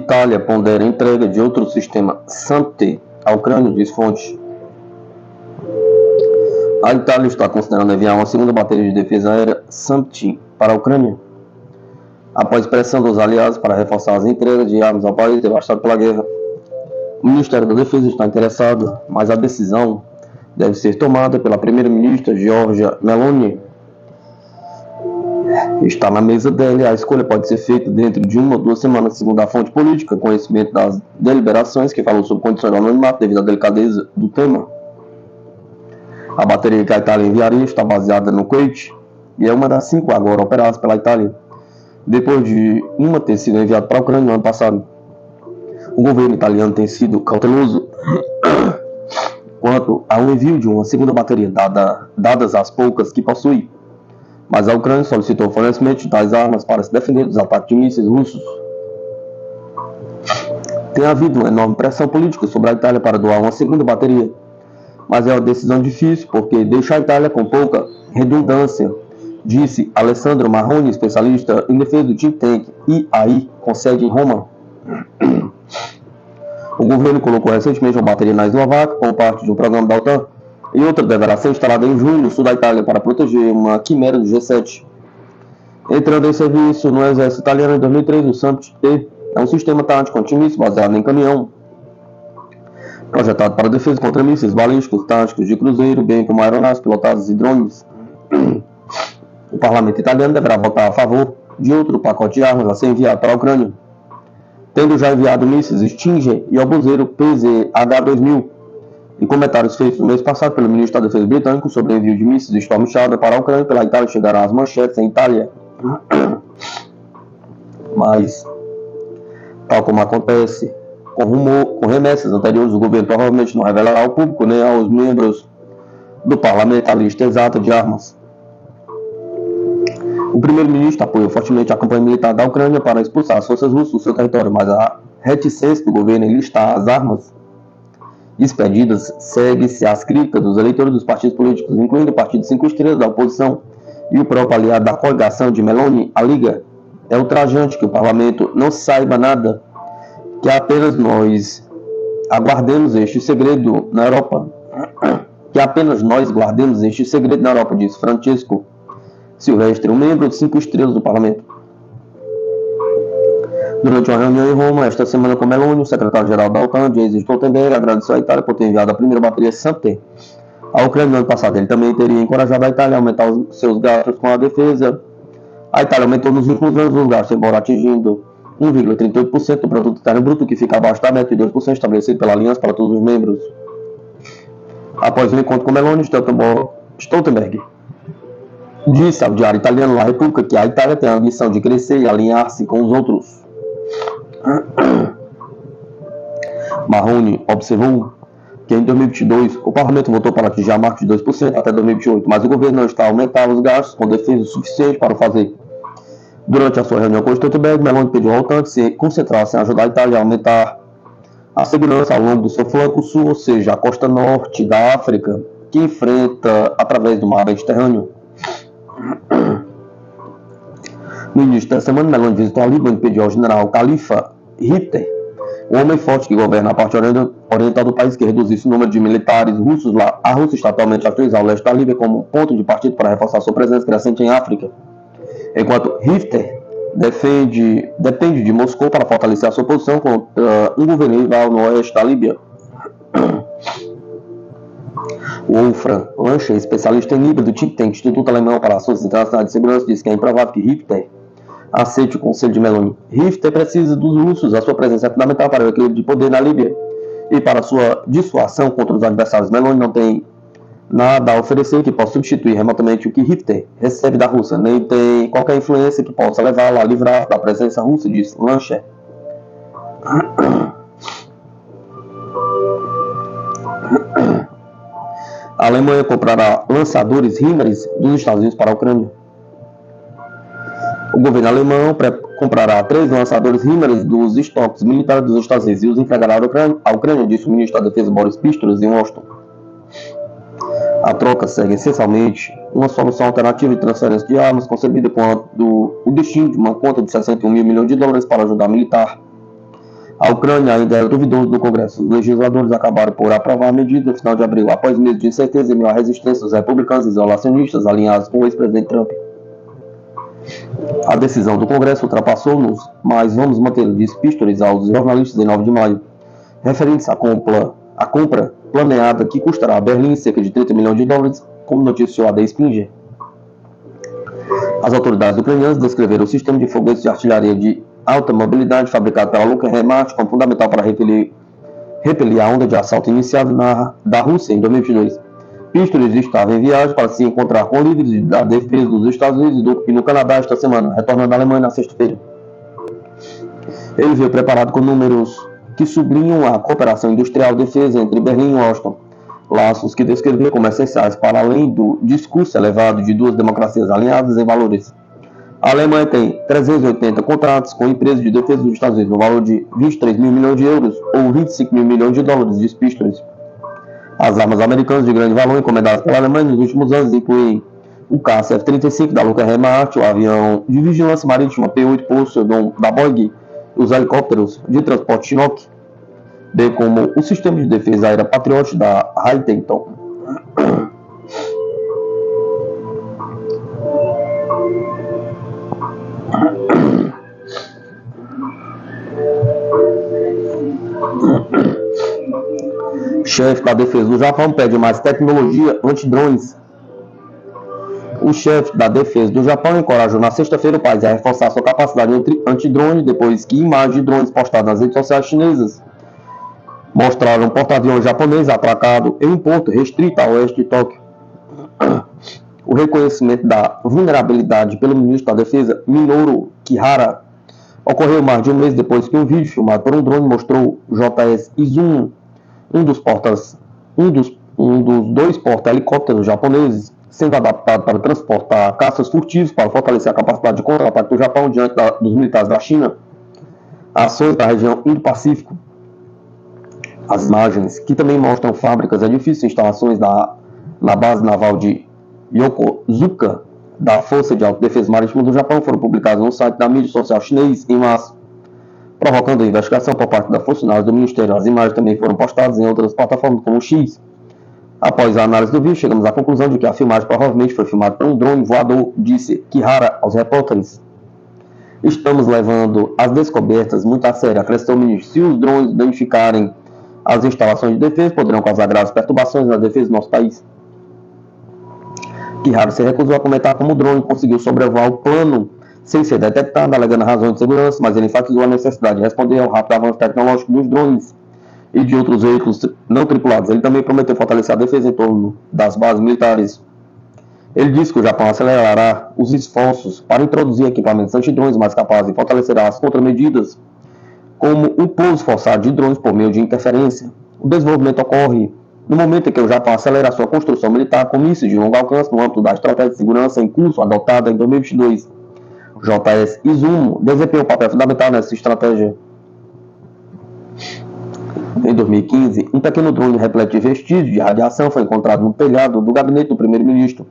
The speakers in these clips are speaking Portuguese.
Itália pondera a entrega de outro sistema SAMP-T à Ucrânia, diz fonte. A Itália está considerando enviar uma segunda bateria de defesa aérea SAMP-T para a Ucrânia, após pressão dos aliados para reforçar as entregas de armas ao país devastado pela guerra. O Ministério da Defesa está interessado, mas a decisão deve ser tomada pela primeira-ministra Giorgia Meloni. Está na mesa dela e a escolha pode ser feita dentro de 1 ou 2 semanas, segundo a fonte política, conhecimento das deliberações, que falou sobre condições de anonimato devido à delicadeza do tema. A bateria que a Itália enviaria está baseada no Kuwait e é uma das 5 agora operadas pela Itália, depois de uma ter sido enviada para a Ucrânia no ano passado. O governo italiano tem sido cauteloso quanto ao envio de uma segunda bateria, dadas as poucas que possui, mas a Ucrânia solicitou o fornecimento de tais armas para se defender dos ataques de mísseis russos. Tem havido uma enorme pressão política sobre a Itália para doar uma segunda bateria, mas é uma decisão difícil porque deixa a Itália com pouca redundância, disse Alessandro Marroni, especialista em defesa do think tank IAI, com sede em Roma. O governo colocou recentemente uma bateria na Eslováquia como parte de um programa da OTAN, e outra deverá ser instalada em junho no sul da Itália para proteger uma quimera do G7. Entrando em serviço no exército italiano em 2003, o SAMP-T é um sistema tático antimíssil baseado em caminhão, projetado para defesa contra mísseis balísticos táticos de cruzeiro, bem como aeronaves pilotadas e drones. O parlamento italiano deverá votar a favor de outro pacote de armas a ser enviado para a Ucrânia, tendo já enviado mísseis Stinger e obuseiro PZH-2000, em comentários feitos no mês passado pelo ministro da Defesa britânico sobre o envio de mísseis Storm Shadow para a Ucrânia pela Itália, chegarão às manchetes em Itália. Mas, tal como acontece com remessas anteriores, o governo provavelmente não revelará ao público nem aos membros do parlamento a lista exata de armas. O primeiro-ministro apoiou fortemente a campanha militar da Ucrânia para expulsar as forças russas do seu território, mas a reticência do governo em listar as armas expedidas segue-se às críticas dos eleitores dos partidos políticos, incluindo o Partido 5 Estrelas da oposição e o próprio aliado da coligação de Meloni, a Liga. É ultrajante que o parlamento não saiba nada, que apenas nós aguardemos este segredo na Europa. Que apenas nós guardemos este segredo na Europa, disse Francesco Silvestre, um membro de 5 estrelas do parlamento. Durante uma reunião em Roma, esta semana com Meloni, o secretário-geral da OTAN, Jens Stoltenberg, agradeceu à Itália por ter enviado a primeira bateria SAMP-T à Ucrânia no ano passado. Ele também teria encorajado a Itália a aumentar os seus gastos com a defesa. A Itália aumentou nos últimos anos os gastos, embora atingindo 1,38% do produto interno bruto, que fica abaixo da meta de 2% estabelecida pela Aliança para todos os membros. Após o encontro com Meloni, Stoltenberg disse ao diário italiano La Repubblica que a Itália tem a ambição de crescer e alinhar-se com os outros. Marroni observou que em 2022 o parlamento votou para atingir a marca de 2% até 2028, mas o governo não está a aumentar os gastos com defesa o suficiente para o fazer. Durante a sua reunião com Stoltenberg, Meloni pediu ao OTAN que se concentrasse em ajudar a Itália a aumentar a segurança ao longo do seu flanco sul, ou seja, a costa norte da África, que enfrenta através do mar Mediterrâneo. No início da semana, Meloni visitou a Líbano e pediu ao general Khalifa Haftar, um homem forte que governa a parte oriental do país, que reduzisse o número de militares russos lá. A Rússia está atualmente a utilizar o leste da Líbia como ponto de partida para reforçar sua presença crescente em África, enquanto Haftar depende de Moscou para fortalecer a sua posição contra um governo rival no oeste da Líbia. Wolfram Lancher, especialista em Líbia do think tank Instituto Alemão para Ações Internacionais de Segurança, diz que é improvável que Haftar aceite o conselho de Meloni. Haftar precisa dos russos, a sua presença é fundamental para o equilíbrio de poder na Líbia e para sua dissuasão contra os adversários. Meloni não tem nada a oferecer que possa substituir remotamente o que Haftar recebe da Rússia, nem tem qualquer influência que possa levá-la a livrar da presença russa, diz Lancher. A Alemanha comprará lançadores HIMARS dos Estados Unidos para a Ucrânia. O governo alemão comprará 3 lançadores HIMARS dos estoques militares dos Estados Unidos e os entregará à Ucrânia, disse o ministro da Defesa Boris Pistorius em Washington. A troca segue essencialmente uma solução alternativa de transferência de armas concebida com o destino de uma conta de 61 mil milhões de dólares para ajudar militar A Ucrânia ainda era duvidoso no Congresso. Os legisladores acabaram por aprovar a medida no final de abril, após meses de incerteza e meio à resistência dos republicanos isolacionistas alinhados com o ex-presidente Trump. A decisão do Congresso ultrapassou-nos, mas vamos manter, disse Pistorius aos jornalistas em 9 de maio, referente-se à compra planeada que custará a Berlim cerca de 30 milhões de dólares, como noticiou a The Springer. As autoridades ucranianas descreveram o sistema de foguetes de artilharia de alta mobilidade fabricado pela Lockheed Martin como fundamental para repelir a onda de assalto iniciada da Rússia em 2022. Pistorius estava em viagem para se encontrar com líderes da defesa dos Estados Unidos e no Canadá esta semana, retornando à Alemanha na sexta-feira. Ele veio preparado com números que sublinham a cooperação industrial e defesa entre Berlim e Washington, laços que descreveu como essenciais para além do discurso elevado de duas democracias alinhadas em valores. A Alemanha tem 380 contratos com empresas de defesa dos Estados Unidos no valor de 23 mil milhões de euros ou 25 mil milhões de dólares, diz Pistorius. As armas americanas de grande valor encomendadas pela Alemanha nos últimos anos incluem o caça F-35 da Lockheed Martin, o avião de vigilância marítima P-8 Poseidon da Boeing, os helicópteros de transporte Chinook, bem como o sistema de defesa aérea Patriot da Raytheon. Chefe da defesa do Japão pede mais tecnologia anti-drones. O chefe da defesa do Japão encorajou na sexta-feira o país a reforçar sua capacidade anti-drone depois que imagens de drones postadas nas redes sociais chinesas mostraram um porta-aviões japonês atracado em um porto restrito a oeste de Tóquio. O reconhecimento da vulnerabilidade pelo ministro da Defesa, Minoru Kihara, ocorreu mais de um mês depois que um vídeo filmado por um drone mostrou JS Izumo, um dos dois porta-helicópteros japoneses, sendo adaptado para transportar caças furtivos para fortalecer a capacidade de contra-ataque do Japão diante dos militares da China. Ações da região Indo-Pacífico. As imagens, que também mostram fábricas, edifícios e instalações na base naval de Yokosuka, da Força de Autodefesa Marítima do Japão, foram publicadas no site da mídia social chinês em março, provocando a investigação por parte da funcionários do Ministério. As imagens também foram postadas em outras plataformas como o X. Após a análise do vídeo, chegamos à conclusão de que a filmagem provavelmente foi filmada por um drone voador, disse Kihara aos repórteres. Estamos levando as descobertas muito a sério, acrescentou o ministro. Se os drones danificarem as instalações de defesa, poderão causar graves perturbações na defesa do nosso país. Kihara se recusou a comentar como o drone conseguiu sobrevoar o plano sem ser detectado, alegando razões de segurança, mas ele enfatizou a necessidade de responder ao rápido avanço tecnológico dos drones e de outros veículos não tripulados. Ele também prometeu fortalecer a defesa em torno das bases militares. Ele disse que o Japão acelerará os esforços para introduzir equipamentos antidrones mais capazes e fortalecerá as contramedidas, como o pouso forçado de drones por meio de interferência. O desenvolvimento ocorre no momento em que o Japão acelera a sua construção militar com mísseis de longo alcance no âmbito da estratégia de segurança em curso adotada em 2022. O JS Izumo desempenhou um papel fundamental nessa estratégia. Em 2015, um pequeno drone repleto de vestígios de radiação foi encontrado no telhado do gabinete do primeiro-ministro,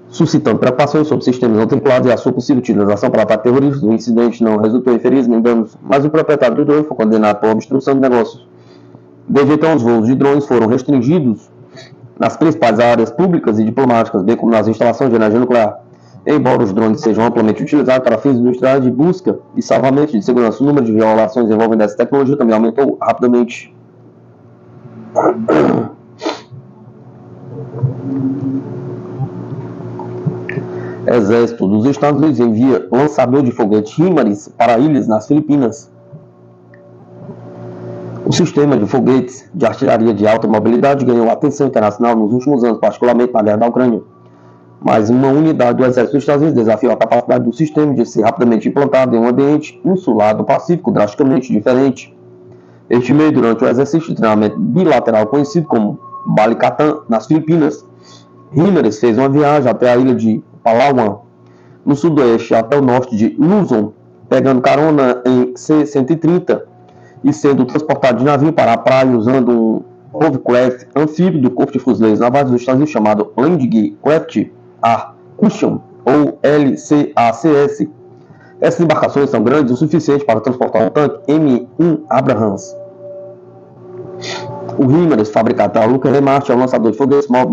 suscitando preocupações sobre sistemas não tripulados e a sua possível utilização para ataque terrorista. O incidente não resultou em feridos nem danos, mas o proprietário do drone foi condenado por obstrução de negócios. Desde então, os voos de drones foram restringidos nas principais áreas públicas e diplomáticas, bem como nas instalações de energia nuclear. Embora os drones sejam amplamente utilizados para fins industriais de busca e salvamento de segurança, o número de violações envolvendo essa tecnologia também aumentou rapidamente. Exército dos Estados Unidos envia lançador de foguete HIMARS para ilhas nas Filipinas. O sistema de foguetes de artilharia de alta mobilidade ganhou atenção internacional nos últimos anos, particularmente na guerra da Ucrânia. Mas uma unidade do Exército dos Estados Unidos desafiou a capacidade do sistema de ser rapidamente implantado em um ambiente insular do Pacífico drasticamente diferente. Este mês, durante o exercício de treinamento bilateral conhecido como Balikatan, nas Filipinas, HIMARS fez uma viagem até a ilha de Palawan, no sudoeste até o norte de Luzon, pegando carona em C-130 e sendo transportado de navio para a praia usando um hovercraft anfíbio do Corpo de Fuzileiros Navais dos Estados Unidos chamado Landing Craft Cushion, ou LCACS. Essas embarcações são grandes o suficiente para transportar um tanque M1 Abrams. O HIMARS, fabricado pela Lockheed Martin, é um lançador de foguetes móvel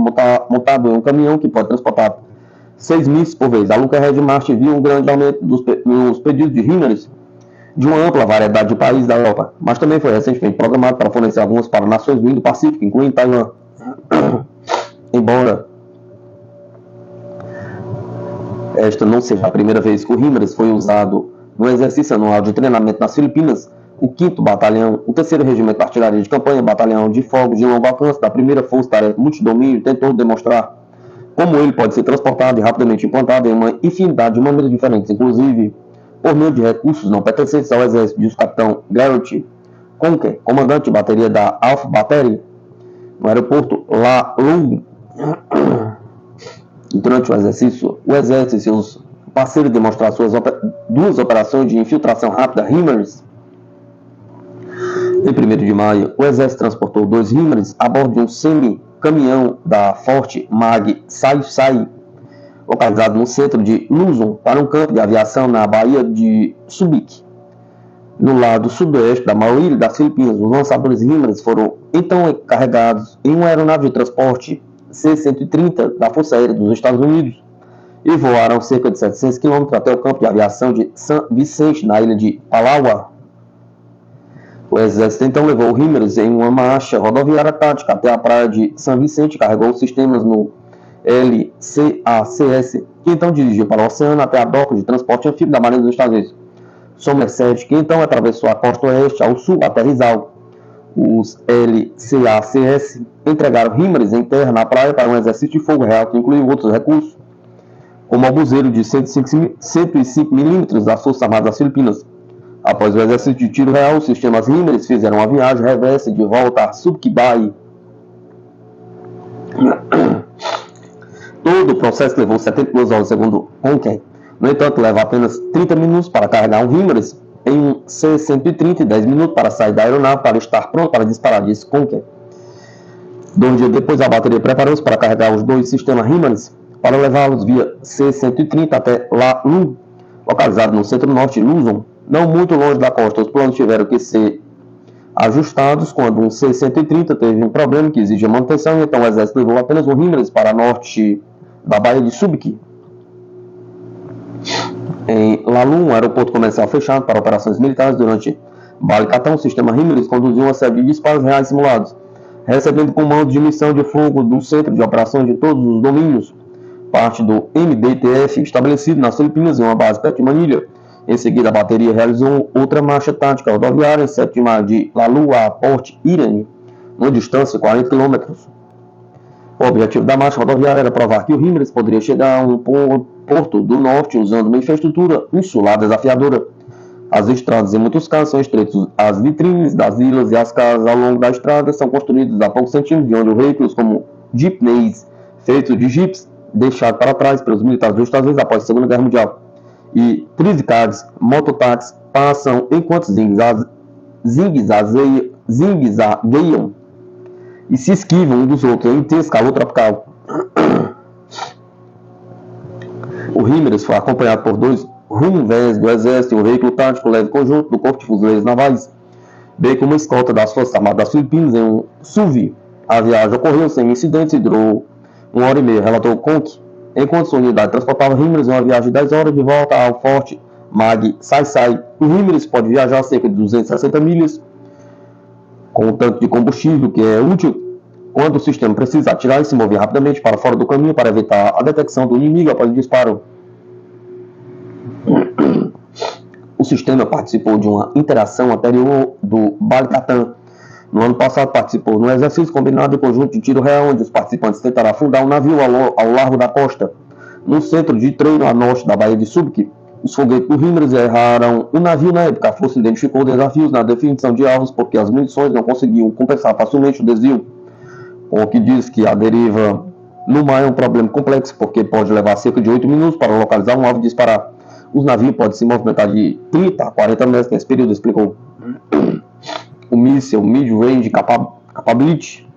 montado em um caminhão que pode transportar 6 mísseis por vez. A Lockheed Martin viu um grande aumento nos pedidos de HIMARS de uma ampla variedade de países da Europa, mas também foi recentemente programado para fornecer alguns para nações do Indo-Pacífico, incluindo Taiwan. Embora esta não seja a primeira vez que o HIMARS foi usado no exercício anual de treinamento nas Filipinas, o 5º Batalhão, o 3º Regimento de Artilharia de Campanha, Batalhão de Fogos de Longo Alcance da 1ª Força Tarefa Multidomínio tentou demonstrar como ele pode ser transportado e rapidamente implantado em uma infinidade de maneiras diferentes, inclusive por meio de recursos não pertencentes ao exército, diz o capitão Garrett Conker, comandante de bateria da Alpha Battery, no aeroporto La Lung. Durante o exercício, o exército e seus parceiros demonstraram suas duas operações de infiltração rápida HIMARS. Em 1º de maio, o exército transportou 2 HIMARS a bordo de um semi-caminhão da Forte Mag Sai, localizado no centro de Luzon, para um campo de aviação na Baía de Subic, no lado sudoeste da maior ilha das Filipinas. Os lançadores HIMARS foram então carregados em uma aeronave de transporte C-130 da Força Aérea dos Estados Unidos e voaram cerca de 700 km até o campo de aviação de San Vicente, na ilha de Palawan. O exército então levou o HIMARS em uma marcha rodoviária tática até a praia de San Vicente e carregou os sistemas no LCACS, que então dirigiu para o oceano até a doca de transporte anfíbio da Marinha dos Estados Unidos, Somerset, que então atravessou a costa oeste ao sul até Rizal. Os LCACS entregaram HIMARS em terra na praia para um exercício de fogo real que incluiu outros recursos, como o obuseiro de 105 mm das Forças Armadas das Filipinas. Após o exercício de tiro real, os sistemas HIMARS fizeram uma viagem reversa de volta a Subic. Todo o processo levou 72 horas, segundo Conker. No entanto, leva apenas 30 minutos para carregar um HIMARS em um C-130 e 10 minutos para sair da aeronave para estar pronto para disparar, disse Conker. 2 dias depois, a bateria preparou-se para carregar os 2 sistemas HIMARS para levá-los via C-130 até La Lung, localizado no centro-norte de Luzon, não muito longe da costa. Os planos tiveram que ser ajustados quando um C-130 teve um problema que exigia manutenção, e então o exército levou apenas um HIMARS para norte da Baía de Subic. Em Lalum, um aeroporto comercial fechado para operações militares, durante Balikatan, o sistema HIMARS conduziu uma série de disparos reais simulados, recebendo comandos de missão de fogo do Centro de Operações de Todos os Domínios, parte do MDTF, estabelecido nas Filipinas em uma base perto de Manilha. Em seguida, a bateria realizou outra marcha tática rodoviária em 7 de maio de Lalu a Port Irene, numa distância de 40 km. O objetivo da marcha rodoviária era provar que o HIMARS poderia chegar a um porto do norte usando uma infraestrutura insular desafiadora. As estradas, em muitos casos, são estreitas. As vitrines das vilas e as casas ao longo da estrada são construídas a poucos centímetros de onde os veículos, como jeepneys, feitos de jipes, deixados para trás pelos militares dos Estados Unidos após a Segunda Guerra Mundial, e triscades, mototáxis passam enquanto zigue-zagueiam e se esquivam um dos outros em intenso calor tropical. O HIMARS foi acompanhado por 2 Humvees do Exército e um veículo tático leve conjunto do Corpo de Fuzileiros Navais, bem como uma escolta das Forças Armadas das Filipinas em um SUV. A viagem ocorreu sem incidentes e durou 1h30, relatou Conk, enquanto sua unidade transportava HIMARS em uma viagem de 10 horas de volta ao Forte Mag Sai. O HIMARS pode viajar cerca de 260 milhas com um tanque de combustível que é útil quando o sistema precisa atirar e se mover rapidamente para fora do caminho para evitar a detecção do inimigo após o disparo. O sistema participou de uma interação anterior do Balikatan. No ano passado, participou no exercício combinado de conjunto de tiro real, onde os participantes tentaram afundar um navio ao largo da costa, no centro de treino a norte da Baía de Subic. Os foguetes do HIMARS erraram o navio na época. A força identificou desafios na definição de alvos porque as munições não conseguiam compensar facilmente o desvio. O que diz que a deriva no mar é um problema complexo, porque pode levar cerca de 8 minutos para localizar um alvo e disparar. Os navios podem se movimentar de 30 a 40 metros nesse período, explicou. O míssil Mid-Range Capability,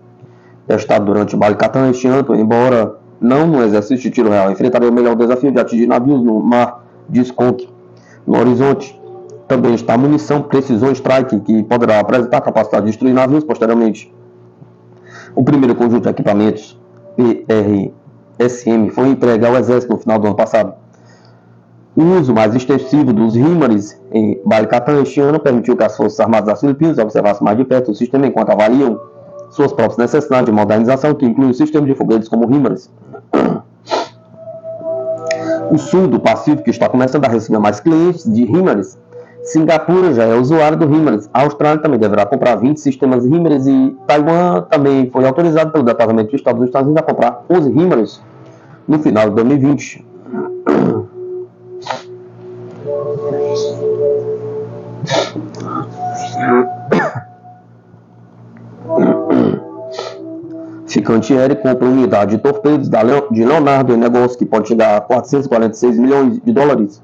testado durante o Balikatan este ano, embora não no exercício de tiro real, enfrentaria o melhor desafio de atingir navios no mar, diz Conk. No horizonte também está a munição Precision Strike, que poderá apresentar a capacidade de destruir navios posteriormente. O primeiro conjunto de equipamentos PRSM foi entregue ao Exército no final do ano passado. O uso mais extensivo dos HIMARS em Balikatan este ano permitiu que as Forças Armadas das Filipinas observassem mais de perto o sistema enquanto avaliam suas próprias necessidades de modernização, que inclui o sistema de foguetes como HIMARS. O sul do Pacífico está começando a receber mais clientes de HIMARS. Singapura já é usuário do HIMARS. A Austrália também deverá comprar 20 sistemas HIMARS e Taiwan também foi autorizado pelo Departamento de Estado dos Estados Unidos a comprar 11 HIMARS no final de 2020. Fincantieri compra unidade de torpedos de Leonardo em negócio que pode chegar a 446 milhões de dólares.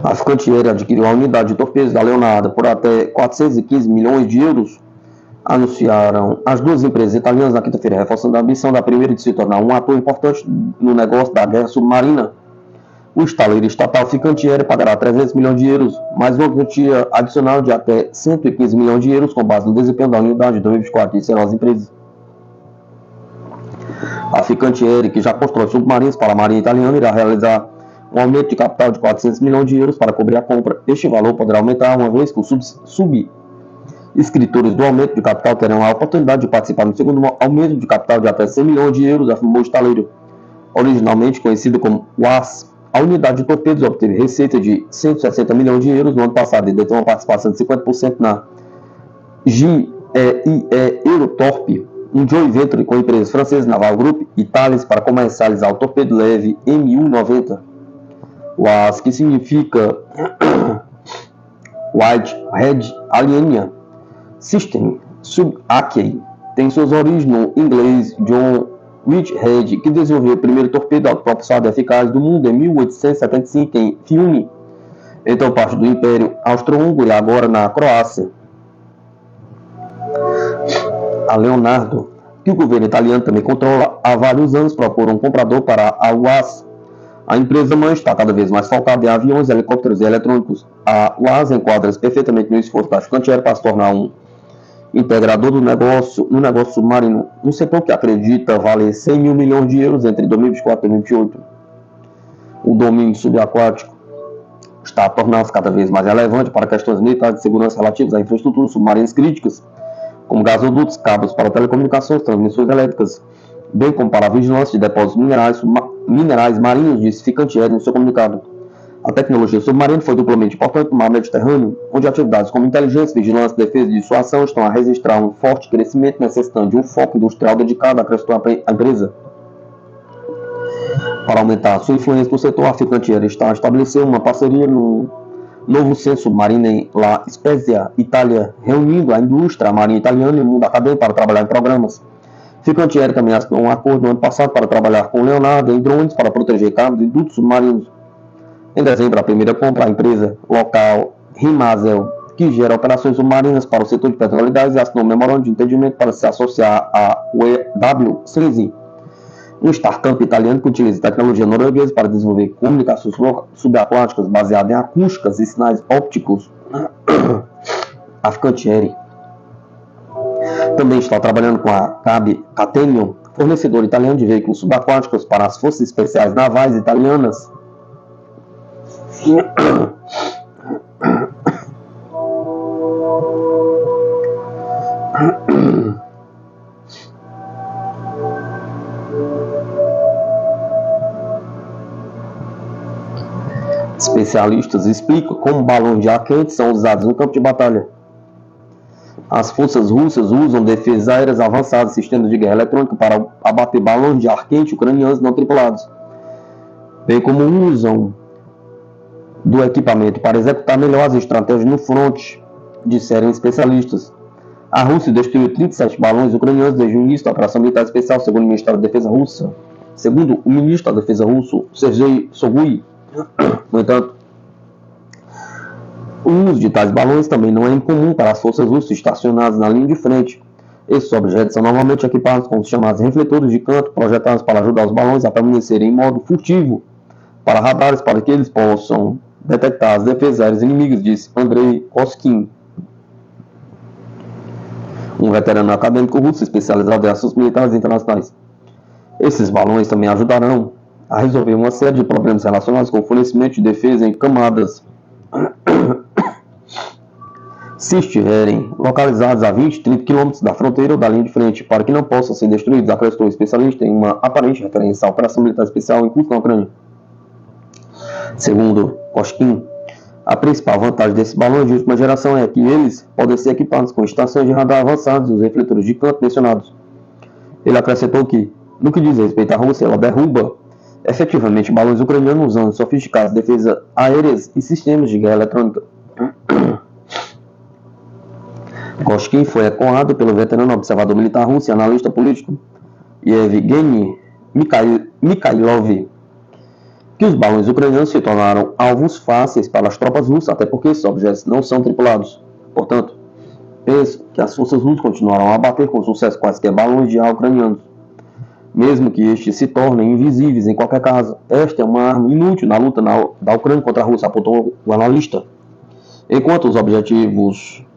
A Fincantieri adquiriu a unidade de torpedos da Leonardo por até 415 milhões de euros, anunciaram as duas empresas italianas na quinta-feira, reforçando a ambição da primeira de se tornar um ator importante no negócio da guerra submarina. O estaleiro estatal Fincantieri pagará 300 milhões de euros, mais uma quantia adicional de até 115 milhões de euros com base no desempenho da unidade de 2024, disseram as empresas. A Fincantieri, que já constrói submarinos para a Marinha Italiana, irá realizar um aumento de capital de 400 milhões de euros para cobrir a compra. Este valor poderá aumentar uma vez que os subscritores do aumento de capital terão a oportunidade de participar no segundo aumento de capital de até 100 milhões de euros, afirmou o estaleiro. Originalmente conhecido como WAS, a unidade de torpedos obteve receita de 160 milhões de euros no ano passado e detém uma participação de 50% na GIE Eurotorp, um joint venture com empresas francesas Naval Group e Thales para comercializar o torpedo leve MU-90. WAS, que significa Wide Head Alien System Sub-Acquey, tem suas origens no inglês John Whitehead, que desenvolveu o primeiro torpedo autopropulsado eficaz do mundo em 1875 em Fiume, então parte do Império Austro-Húngaro e agora na Croácia. A Leonardo, que o governo italiano também controla há vários anos, procura um comprador para a WAS. A empresa mãe está cada vez mais focada em aviões, helicópteros e eletrônicos. A WAS enquadra-se perfeitamente no esforço da Fincantieri para se tornar um integrador no negócio submarino, um setor que acredita valer 100 mil milhões de euros entre 2024 e 2028. O domínio subaquático está a tornar-se cada vez mais relevante para questões militares de segurança relativas a infraestruturas submarinas críticas, como gasodutos, cabos para telecomunicações, transmissões elétricas, bem como para a vigilância de depósitos minerais marinhos, disse Fincantieri no seu comunicado. A tecnologia submarina foi duplamente importante no mar Mediterrâneo, onde atividades como inteligência, vigilância, defesa e dissuasão estão a registrar um forte crescimento, necessitando de um foco industrial dedicado, acrescentou a empresa. Para aumentar sua influência no setor, a Fincantieri está a estabelecer uma parceria no novo centro submarino em La Spezia, Itália, reunindo a indústria, a marinha italiana e o mundo acadêmico para trabalhar em programas. Fincantieri também assinou um acordo no ano passado para trabalhar com Leonardo em drones para proteger cabos e dutos submarinos. Em dezembro, a primeira compra, a empresa local Rimazel, que gera operações submarinas para o setor de petróleo e gás, assinou um memorando de entendimento para se associar à W13, um startup italiano que utiliza tecnologia norueguesa para desenvolver comunicações subaquáticas baseadas em acústicas e sinais ópticos. A Fincantieri também está trabalhando com a Catenium, fornecedor italiano de veículos subaquáticos para as forças especiais navais italianas. Especialistas explicam como balões de ar quente são usados no campo de batalha. As forças russas usam defesas aéreas avançadas, sistemas de guerra eletrônica para abater balões de ar quente ucranianos não tripulados, bem como usam do equipamento para executar melhor as estratégias no fronte, disseram especialistas. A Rússia destruiu 37 balões ucranianos desde o início da operação militar especial, segundo o Ministério da Defesa russo. Segundo o ministro da Defesa russo, Sergei Shoigu. No entanto, o uso de tais balões também não é incomum para as forças russas estacionadas na linha de frente. Esses objetos são normalmente equipados com os chamados refletores de canto, projetados para ajudar os balões a permanecerem em modo furtivo para radares, para que eles possam detectar as defesas aéreas inimigas, disse Andrei Koskin, um veterano acadêmico russo especializado em assuntos militares internacionais. Esses balões também ajudarão a resolver uma série de problemas relacionados com o fornecimento de defesa em camadas. Se estiverem localizados a 20, 30 km da fronteira ou da linha de frente, para que não possam ser destruídos, acrescentou o especialista em uma aparente referência à operação militar especial em curso na Ucrânia. Segundo Koskin, a principal vantagem desses balões de última geração é que eles podem ser equipados com estações de radar avançadas e os refletores de canto mencionados. Ele acrescentou que, no que diz respeito à Rússia, ela derruba efetivamente balões ucranianos usando sofisticadas defesas aéreas e sistemas de guerra eletrônica. Koskin foi ecoado pelo veterano observador militar russo e analista político Yevgeny Mikhailov, que os balões ucranianos se tornaram alvos fáceis para as tropas russas, até porque esses objetos não são tripulados. Portanto, penso que as forças russas continuarão a abater com sucesso quaisquer balões de ar ucranianos, mesmo que estes se tornem invisíveis em qualquer caso. Esta é uma arma inútil na luta da Ucrânia contra a Rússia, apontou o analista. Quanto aos objetivos,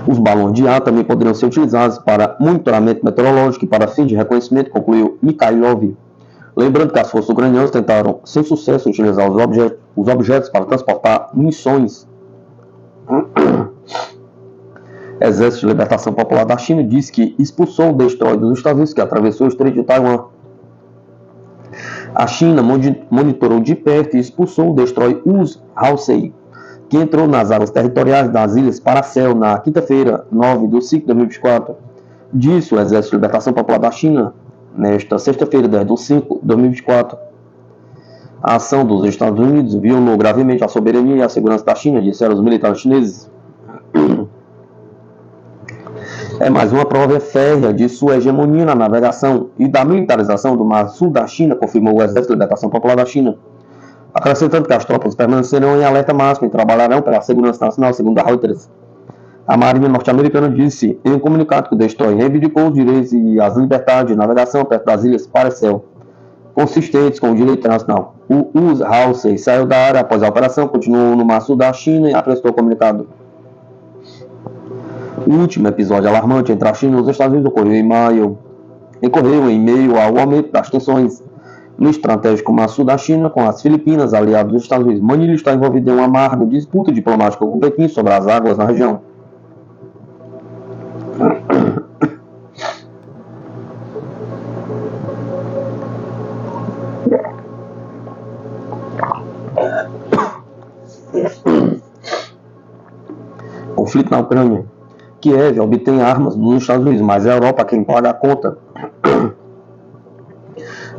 os balões de ar também poderiam ser utilizados para monitoramento meteorológico e para fins de reconhecimento, concluiu Mikhailov. Lembrando que as forças ucranianas tentaram, sem sucesso, utilizar os objetos para transportar munições. Exército de Libertação Popular da China disse que expulsou o destroyer dos Estados Unidos que atravessou o Estreito de Taiwan. A China monitorou de perto e expulsou o destroyer Us-Hansei, que entrou nas águas territoriais das Ilhas Paracel na quinta-feira, 9 de 5 de 2024. Disse o Exército de Libertação Popular da China, nesta sexta-feira, 10 de 5 de 2024. A ação dos Estados Unidos violou gravemente a soberania e a segurança da China, disseram os militares chineses. É mais uma prova férrea de sua hegemonia na navegação e da militarização do Mar Sul da China, confirmou o Exército de Libertação Popular da China, acrescentando que as tropas permanecerão em alerta máximo e trabalharão pela segurança nacional, segundo a Reuters. A Marinha norte-americana disse em um comunicado que o destroyer reivindicou os direitos e as liberdades de navegação perto das Ilhas Paracel, consistentes com o direito internacional. O Us-Hansei saiu da área após a operação, continuou no Mar Sul da China e apresentou o comunicado. O último episódio alarmante entre a China e os Estados Unidos ocorreu em meio ao aumento das tensões no estratégico Mar Sul da China com as Filipinas, aliados dos Estados Unidos. Manila está envolvida em uma amarga disputa diplomática com Pequim sobre as águas na região. Conflito na Ucrânia. Kiev obtém armas dos Estados Unidos, mas é a Europa quem paga a conta.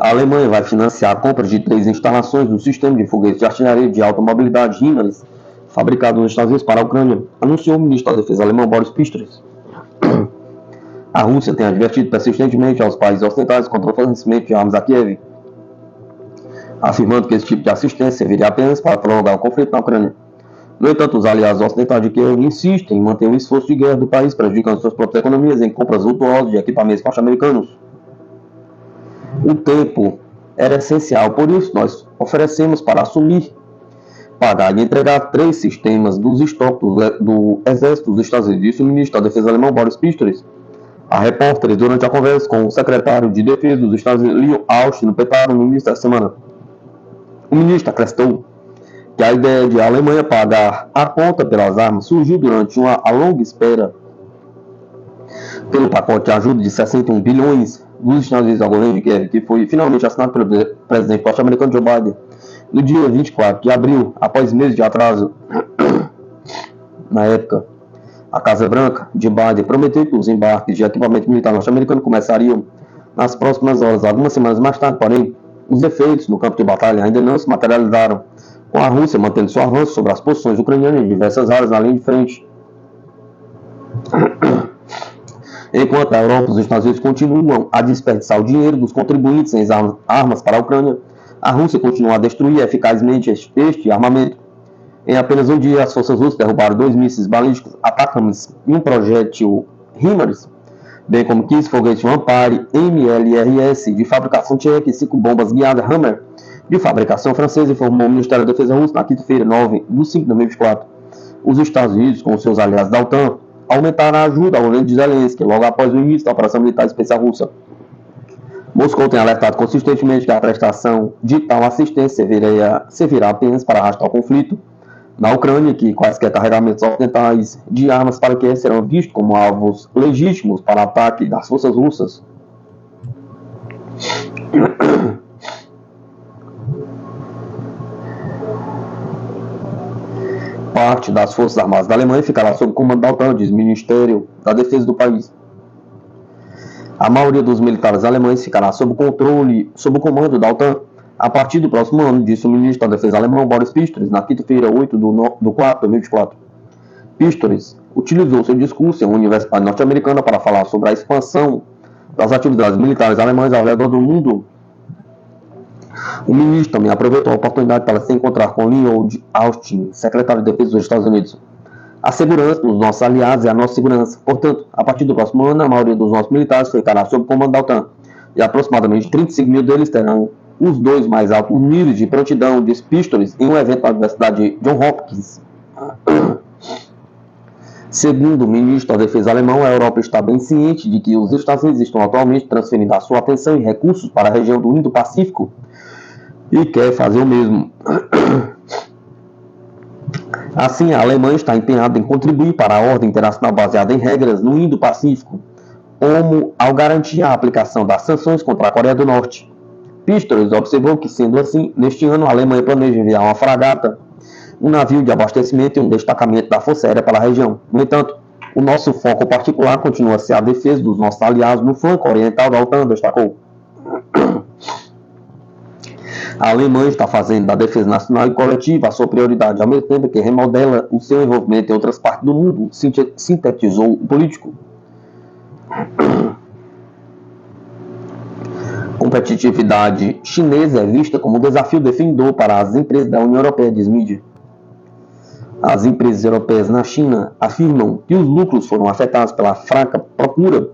A Alemanha vai financiar a compra de 3 instalações do sistema de foguetes de artilharia de alta mobilidade HIMARS, fabricado nos Estados Unidos para a Ucrânia, anunciou o ministro da Defesa alemão Boris Pistorius. A Rússia tem advertido persistentemente aos países ocidentais contra o fornecimento de armas a Kiev, afirmando que esse tipo de assistência serviria apenas para prolongar o conflito na Ucrânia. No entanto, os aliados ocidentais de Kiev insistem em manter o esforço de guerra do país, prejudicando suas próprias economias em compras vultuosas de equipamentos norte-americanos. O tempo era essencial, por isso nós oferecemos para assumir, pagar e entregar 3 sistemas dos estoques do Exército dos Estados Unidos, disse o ministro da Defesa alemão Boris Pistorius a repórteres durante a conversa com o secretário de Defesa dos Estados Unidos, Lloyd Austin, no Pentágono, no início da semana. O ministro acrescentou que a ideia de a Alemanha pagar a conta pelas armas surgiu durante uma longa espera pelo pacote de ajuda de 61 bilhões dos Estados Unidos ao governo de Kiev, que foi finalmente assinado pelo presidente norte-americano Joe Biden no dia 24 de abril, após meses de atraso. Na época, a Casa Branca de Biden prometeu que os embarques de equipamento militar norte-americano começariam nas próximas horas. Algumas semanas mais tarde, porém, os efeitos no campo de batalha ainda não se materializaram, com a Rússia mantendo seu avanço sobre as posições ucranianas em diversas áreas na linha de frente. Enquanto a Europa e os Estados Unidos continuam a desperdiçar o dinheiro dos contribuintes em armas para a Ucrânia, a Rússia continua a destruir eficazmente este armamento. Em apenas um dia, as forças russas derrubaram 2 mísseis balísticos Atacams e um projétil HIMARS bem como 15 foguetes Vampire MLRS de fabricação tcheca e 5 bombas guiadas Hammer de fabricação francesa, informou o Ministério da Defesa russo na quinta-feira, 9 de 5 de 2024. Os Estados Unidos, com seus aliados da OTAN, aumentaram a ajuda ao governo de Zelensky logo após o início da operação militar especial russa. Moscou tem alertado consistentemente que a prestação de tal assistência servirá apenas para arrastar o conflito na Ucrânia, que quaisquer carregamentos ocidentais de armas para Kiev serão vistos como alvos legítimos para ataque das forças russas. Parte das forças armadas da Alemanha ficará sob comando da OTAN, diz o Ministério da Defesa do país. A maioria dos militares alemães ficará sob o comando da OTAN a partir do próximo ano, disse o ministro da Defesa alemão Boris Pistorius na quinta-feira, 8 de 4 de 2024. Pistorius utilizou seu discurso em uma universidade norte-americana para falar sobre a expansão das atividades militares alemãs ao redor do mundo. O ministro também aproveitou a oportunidade para se encontrar com Lloyd Austin, secretário de Defesa dos Estados Unidos. A segurança dos nossos aliados é a nossa segurança. Portanto, a partir do próximo ano, a maioria dos nossos militares ficará sob o comando da OTAN, e aproximadamente 35 mil deles terão os 2 mais altos níveis de prontidão, diz Pistorius, em um evento na Universidade Johns Hopkins. Segundo o ministro da Defesa alemão, a Europa está bem ciente de que os Estados Unidos estão atualmente transferindo a sua atenção e recursos para a região do Indo-Pacífico e quer fazer o mesmo. Assim, a Alemanha está empenhada em contribuir para a ordem internacional baseada em regras no Indo-Pacífico, como ao garantir a aplicação das sanções contra a Coreia do Norte. Pistorius observou que, sendo assim, neste ano a Alemanha planeja enviar uma fragata, um navio de abastecimento e um destacamento da Força Aérea para a região. No entanto, o nosso foco particular continua a ser a defesa dos nossos aliados no flanco oriental da OTAN, destacou. A Alemanha está fazendo da defesa nacional e coletiva a sua prioridade, ao mesmo tempo que remodela o seu envolvimento em outras partes do mundo, sintetizou o político. Competitividade chinesa é vista como um desafio definidor para as empresas da União Europeia, diz mídia. As empresas europeias na China afirmam que os lucros foram afetados pela fraca procura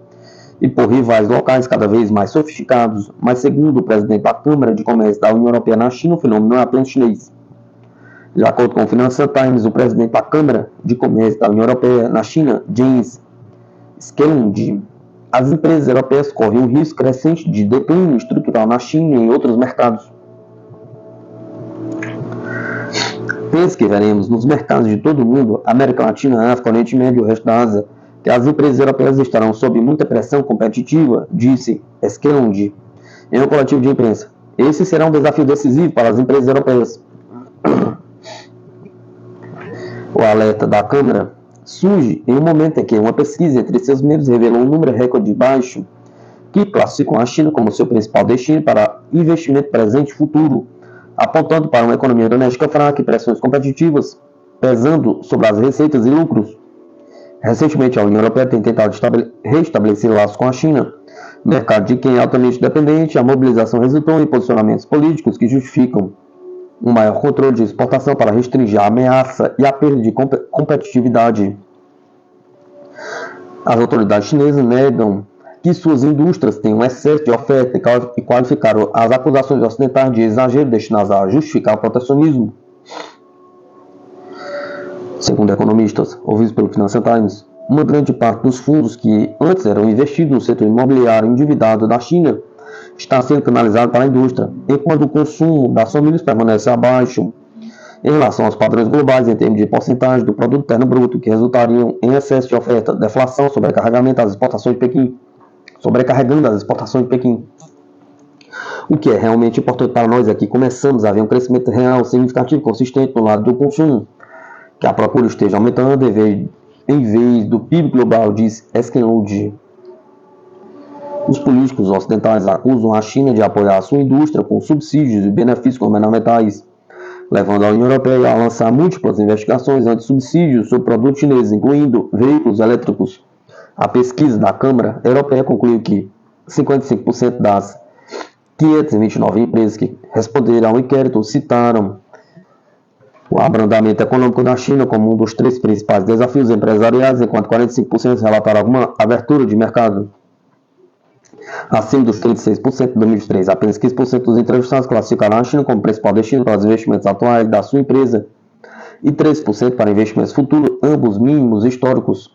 e por rivais locais cada vez mais sofisticados, mas segundo o presidente da Câmara de Comércio da União Europeia na China, o fenômeno não é apenas chinês. De acordo com o Financial Times, o presidente da Câmara de Comércio da União Europeia na China, Jens Skelund, as empresas europeias correm um risco crescente de declínio estrutural na China e em outros mercados. Penso que veremos nos mercados de todo o mundo, América Latina, África, Oriente Médio e o resto da Ásia, que as empresas europeias estarão sob muita pressão competitiva, disse Skelund em um coletivo de imprensa. Esse será um desafio decisivo para as empresas europeias. O alerta da Câmara surge em um momento em que uma pesquisa entre seus membros revelou um número recorde baixo que classificou a China como seu principal destino para investimento presente e futuro, apontando para uma economia doméstica fraca e pressões competitivas pesando sobre as receitas e lucros. Recentemente, a União Europeia tem tentado restabelecer laços com a China, mercado de quem é altamente dependente. A mobilização resultou em posicionamentos políticos que justificam um maior controle de exportação para restringir a ameaça e a perda de competitividade. As autoridades chinesas negam que suas indústrias têm um excesso de oferta e qualificaram as acusações ocidentais de exagero destinadas a justificar o protecionismo. Segundo economistas ouvidos pelo Financial Times, uma grande parte dos fundos que antes eram investidos no setor imobiliário endividado da China está sendo canalizado para a indústria, enquanto o consumo das famílias permanece abaixo em relação aos padrões globais em termos de porcentagem do produto interno bruto, que resultariam em excesso de oferta, deflação, sobrecarregando as exportações de Pequim. O que é realmente importante para nós é que começamos a ver um crescimento real, significativo e consistente no lado do consumo, que a procura esteja aumentando em vez do PIB global, diz Skelund. Os políticos ocidentais acusam a China de apoiar a sua indústria com subsídios e benefícios governamentais, levando a União Europeia a lançar múltiplas investigações anti-subsídios sobre produtos chineses, incluindo veículos elétricos. A pesquisa da Câmara Europeia concluiu que 55% das 529 empresas que responderam ao inquérito citaram o abrandamento econômico da China como um dos 3 principais desafios empresariais, enquanto 45% relataram alguma abertura de mercado. acima dos 36% de 2023. Apenas 15% dos entrevistados classificaram a China como principal destino para os investimentos atuais da sua empresa e 13% para investimentos futuros, ambos mínimos históricos.